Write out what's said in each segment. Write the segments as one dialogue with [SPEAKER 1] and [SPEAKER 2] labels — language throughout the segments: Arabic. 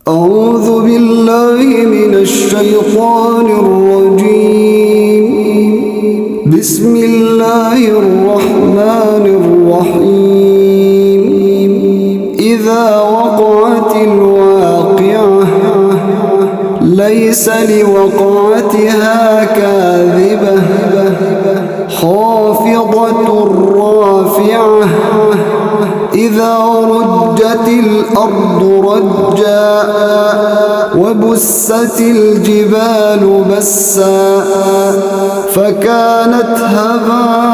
[SPEAKER 1] أعوذ بالله من الشيطان الرجيم. بسم الله الرحمن الرحيم. إذا وقعت الواقعة ليس لوقعتها كاذبة خافضة رافعة إذا رجت الأرض رجا وبست الجبال بسا فكانت هباء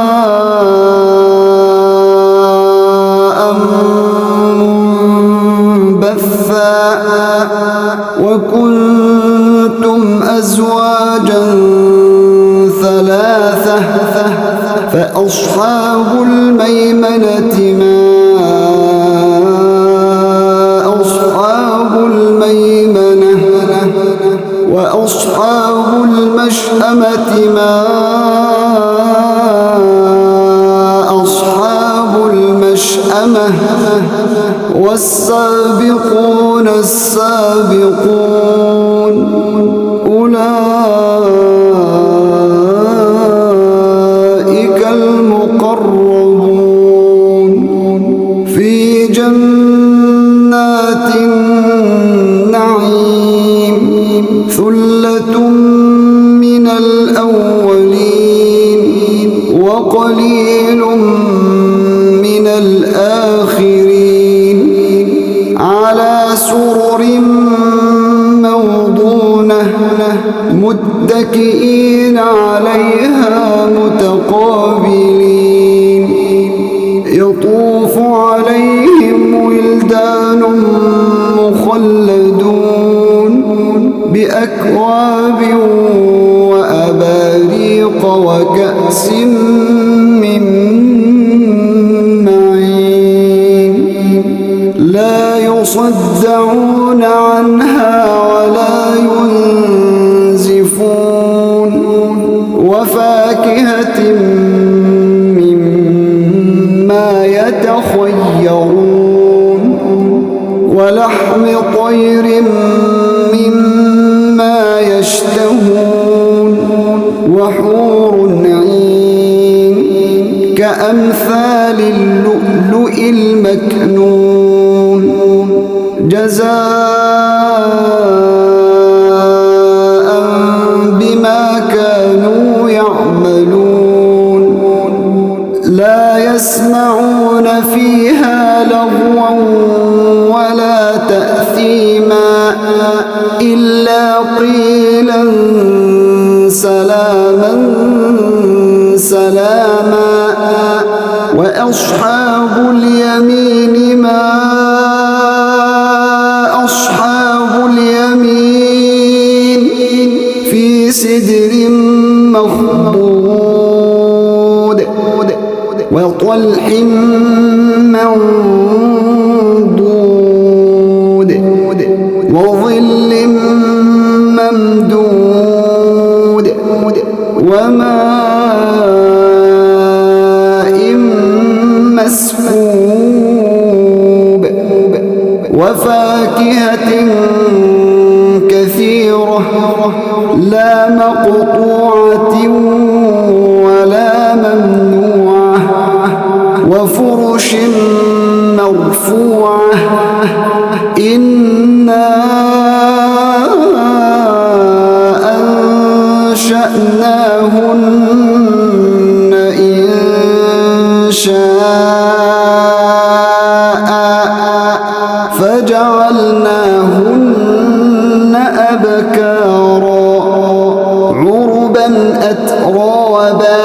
[SPEAKER 1] منبثا وكنتم أزواجا ثلاثة فأصحاب الميمنة ما وأصحاب المشأمة ما أصحاب المشأمة والسابقون السابقون أولئك المقربون في جنات النعيم ثلة من الأولين وقليل من الآخرين على سرر موضونة متكئين عليها متقابلين يطوف عليهم ولدان مخلدون بأكواب وأباريق وكأس من معين لا يصدعون عنها ولا ينزفون وفاكهة مما يتخيرون ولحم طير مما يشتهون وحور عين كأمثال اللؤلؤ المكنون جزاء بما كانوا يعملون لا يسمعون فيها لغوا ولا تأثيما إلا قيلا سلاما سلاما وأصحاب اليمين ما أصحاب اليمين في سدر مخضود وطلح منضود وظل ممدود وماء مسكوب وفاكهة كثيرة لا مقطوعة ولا ممنوعة وفرش مرفوعة إنا أنشأناهن إنشاء فجعلناهن أبكارا عربا أترابا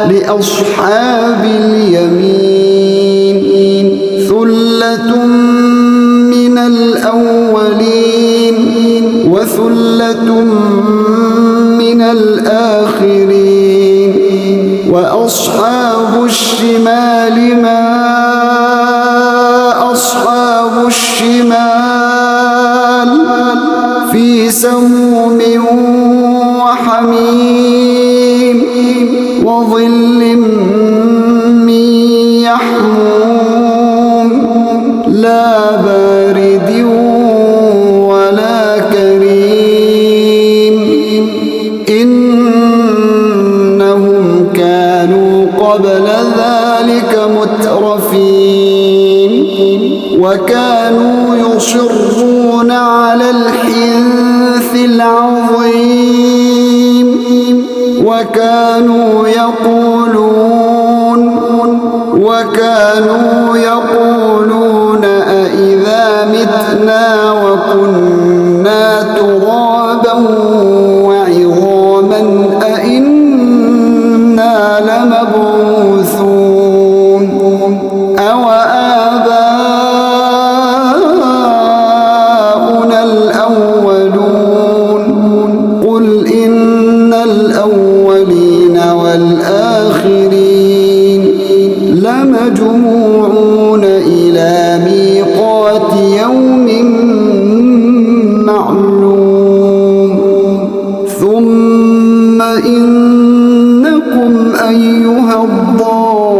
[SPEAKER 1] لأصحاب اليمين ثلة من الأولين وثلة من الآخرين وأصحاب الشمال ما أصحاب الشمال في سموم وحميم وظل من يحموم لا بارد وكانوا يصرون على الحنث العظيم وكانوا يقولون أإذا متنا وكنا ترابا وعظاما أإنا لمبعوثون أو آباؤنا الأولون قل إن الأولين والآخرين لمجموعون إلى ميقات يوم معلوم ثم إنكم أيها الضالون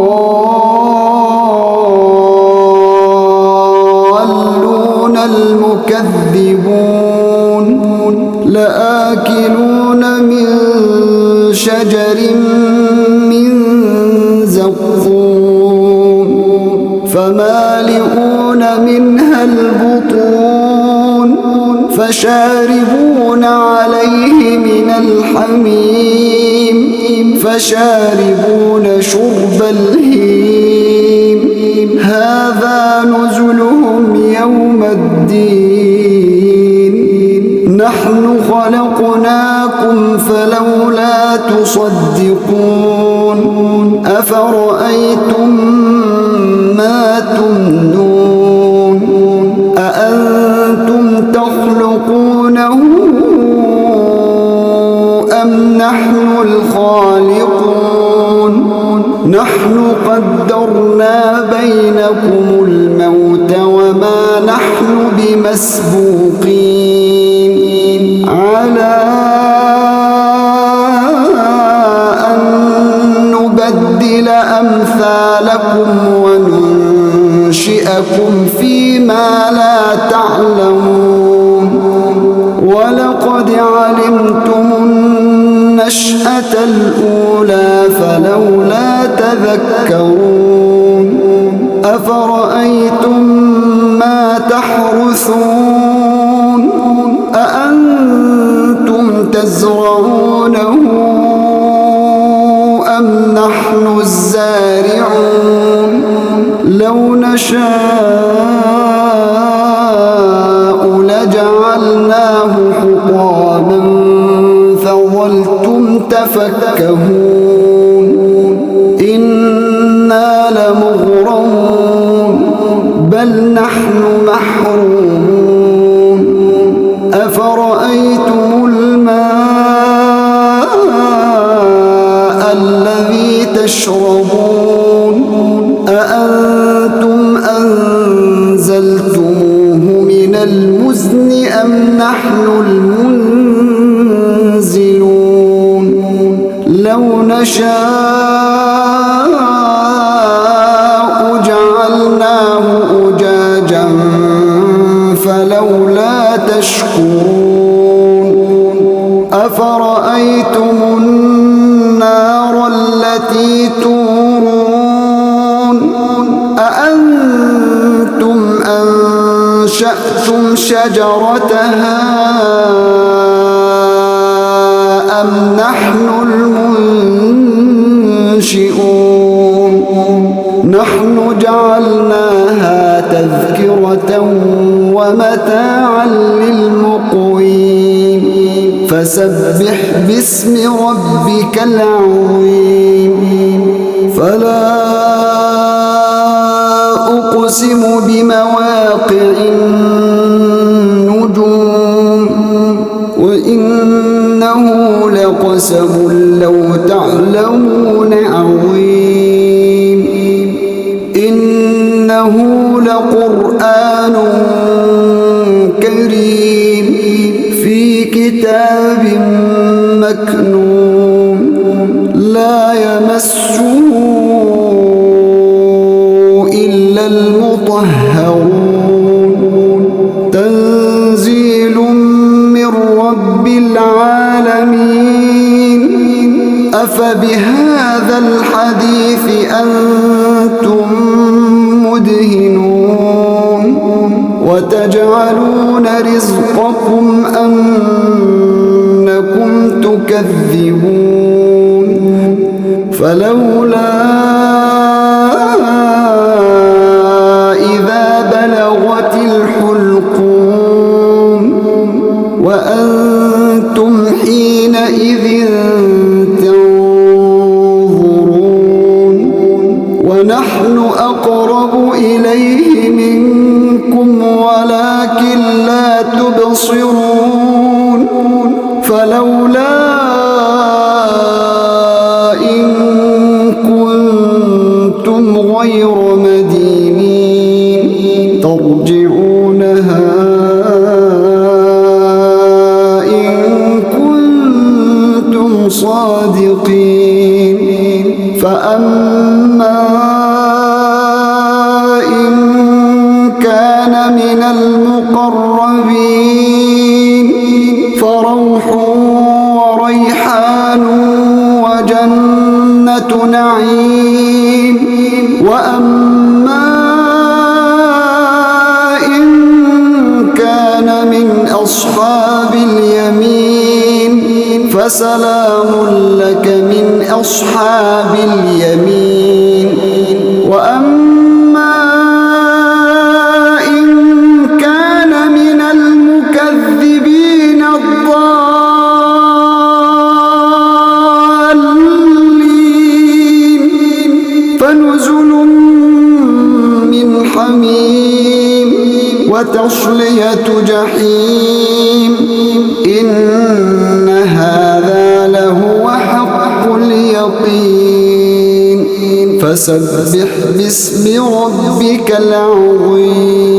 [SPEAKER 1] المكذبون لآكلون من شجر من زقوم فمالئون منها البطون فشاربون عليه من الحميم فشاربون شرب الهيم هذا نزلهم يوم الدين نحن خلقناكم فلولا تصدقون أفرأيتم ما تمنون أأنتم تخلقونه أم نحن الخالقون نحن قدرنا بينكم الموت وما نحن بمسبوقين على أن نبدل أمثالكم وننشئكم فيما لا تعلمون ولقد علمتم النشأة الأولى فلولا تذكرون أفرأيتم ما تحرثون أأنتم تزرعونه أم نحن الزارعون لو نشاء لجعلناه حطاما فظلتم تفكهون إنا لمغرمون بل نحن محرومون أفرأيتم الماء الذي تشربون أأنتم أنزلتموه من المزن أم نحن المنزلون لو نشاء جعلناه أجاجا فلولا تشكرون أفرأيتم النار التي تورون أأنتم أنشأتم شجرتها أم نحن المنشئون نحن جعلناها تذكرة ومتاعا للمقوين فسبح باسم ربك العظيم فلا أقسم بمواقع النجوم وإنه لقسم لو تعلمون عظيم إنه لقرآن كريم في كتاب مكنون لا يمسه إلا المطهرون تنزيل من رب العالمين أفبهذا الحديث أنتم مدهنون تجعلون رزقكم أنكم تكذبون فلولا إذا بلغت الحلقوم وأنتم حينئذ تنظرون ونحن أقرب إليه منكم ولكن لا تبصرون فلولا إن كنتم غير مدينين ترجعونها إن كنتم صادقين فأما إن كان من المقربين فروح وريحان وجنة نعيم وأما إن كان من أصحاب اليمين فسلام لك من أصحاب اليمين وأما إن كان من المكذبين الضالين فنزل من حميم وتصلية جحيم إن هذا لهو حق اليقين فسبح باسم ربك العظيم